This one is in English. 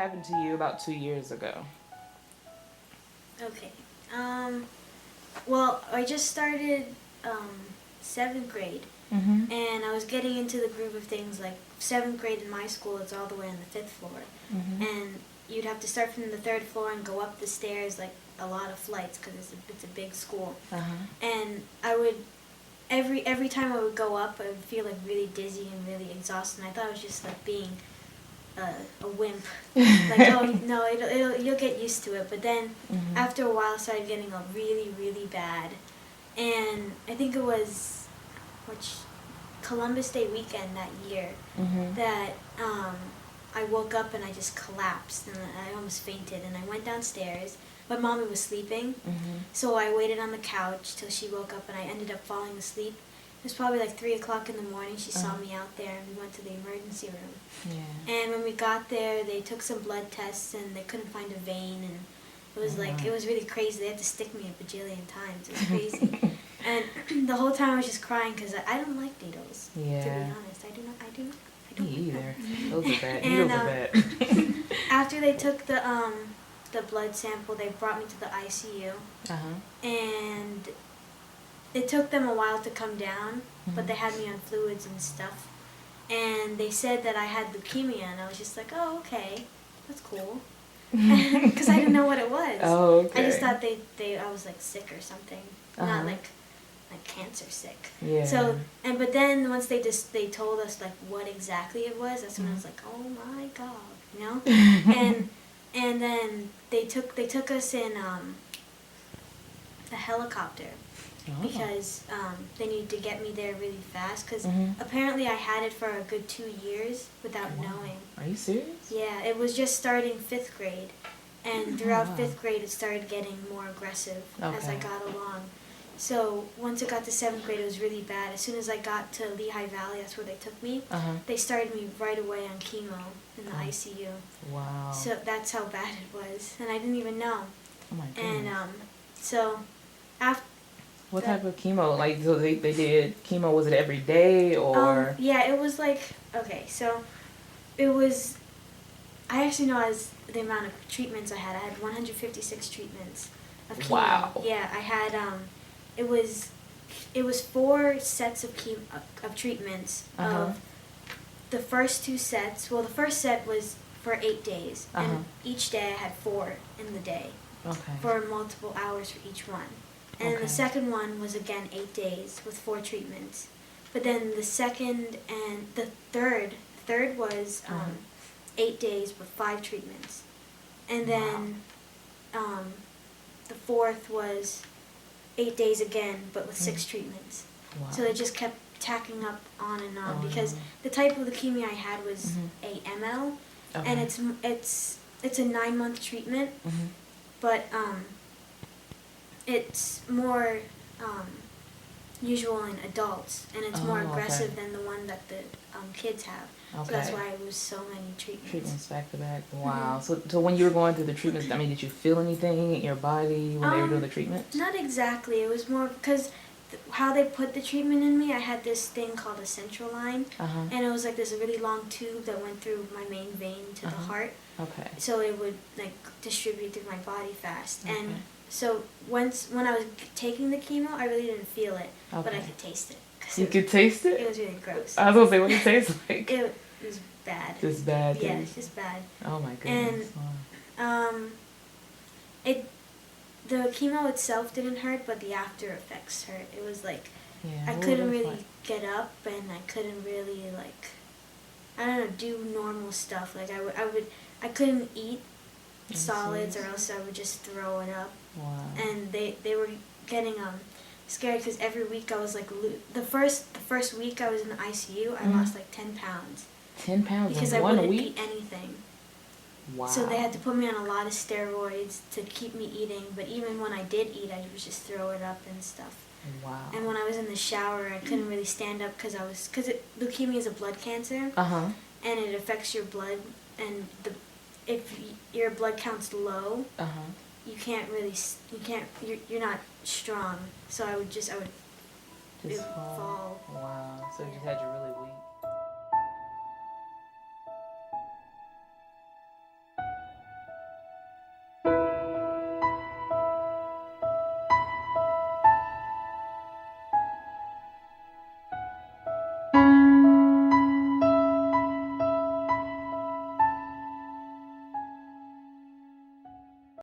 happened to you about 2 years ago? Okay. Well, I just started seventh grade, Mm-hmm. and I was getting into the groove of things. Like seventh grade in my school, it's all the way on the fifth floor, Mm-hmm. and you'd have to start from the third floor and go up the stairs like a lot of flights because it's a big school. Uh-huh. And I would every time I would go up, I would feel like really dizzy and really exhausted. And I thought it was just like being a wimp. Like, oh no, you'll get used to it. But then Mm-hmm. after a while, it started getting really bad. And I think it was which Columbus Day weekend that year Mm-hmm. that I woke up and I just collapsed and I almost fainted. And I went downstairs. My mommy was sleeping, Mm-hmm. so I waited on the couch till she woke up, and I ended up falling asleep. It was probably like 3 o'clock in the morning. She saw me out there, and we went to the emergency room. Yeah. And when we got there, they took some blood tests, and they couldn't find a vein, and it was Oh, wow. it was really crazy. They had to stick me a bajillion times. It was crazy. And the whole time I was just crying because I don't like needles. Yeah. To be honest, I don't Me like either. them. Those are bad. And, Needles are bad. After they took the blood sample, they brought me to the ICU, Uh-huh. and it took them a while to come down, but Mhm. they had me on fluids and stuff, and they said that I had leukemia, and I was just like, oh, okay, that's cool, because I didn't know what it was. Oh, okay. I just thought I was like sick or something, Uh-huh. not like cancer sick. Yeah. So but then once they told us like what exactly it was, that's when I was like, oh my god, you know, and then they took us in a helicopter Oh. because they needed to get me there really fast because Mhm. apparently I had it for a good 2 years without Wow. knowing. Are you serious? Yeah, it was just starting fifth grade, and throughout wow. fifth grade it started getting more aggressive as I Okay. got along. So once it got to seventh grade, it was really bad. As soon as I got to Lehigh Valley, that's where they took me. Uh-huh. They started me right away on chemo in the Oh. ICU. Wow. So that's how bad it was, and I didn't even know. Oh my And goodness. so after What type of chemo? Like, so they did chemo, was it every day or? yeah, it was like, okay, so it was, I actually know as the amount of treatments I had. I had 156 treatments of chemo. Wow. Yeah, I had it was 4 sets of of treatments. Uh-huh. Of the first 2 sets. Well, the first set was for 8 days, Uh-huh. and each day I had 4 in the day Okay. for multiple hours for each one. And Okay. the second one was again 8 days with 4 treatments. But then the second and the third was 8 days with 5 treatments. And then the fourth was 8 days again, but with 6 treatments. Wow. So it just kept tacking up on and on Oh, because no. the type of leukemia I had was Mhm. AML, Okay. and it's a 9-month treatment, Mhm. but it's more usual in adults, and it's more Oh, aggressive okay. than the one that the kids have. So that's Okay. why it was so many treatments. Treatments back to back. Wow. So when you were going through the treatments, I mean, did you feel anything in your body when they were doing the treatment? Not exactly. It was more because how they put the treatment in me, I had this thing called a central line, Uh-huh. and it was like this really long tube that went through my main vein to the Uh-huh. heart, Okay. so it would like distribute through my body fast. Okay. And so when I was taking the chemo, I really didn't feel it, but I Okay. could taste it. 'Cause You could taste it it? was really gross. I was gonna say, what did it taste like? It was bad. Just bad Yeah, taste. it's just bad. Oh my goodness. Wow. It the chemo itself didn't hurt, but the after effects hurt. It was like Yeah. I what couldn't was it really like? get up, and I couldn't really like I don't know, do normal stuff. Like I couldn't eat you solids, or serious? else I would just throw it up. Wow. And they were getting scared because every week I was like the first week I was in the ICU, I lost like 10 pounds 10 pounds because in I one wouldn't week? eat anything. Wow. So they had to put me on a lot of steroids to keep me eating, but even when I did eat, I would just throw it up and stuff. Wow. And when I was in the shower, I couldn't really stand up because leukemia is a blood cancer, Uh-huh. and it affects your blood, and if your blood count's low, Uh-huh. you're not strong. So I would Just fall. Wow. So you just had you really weak.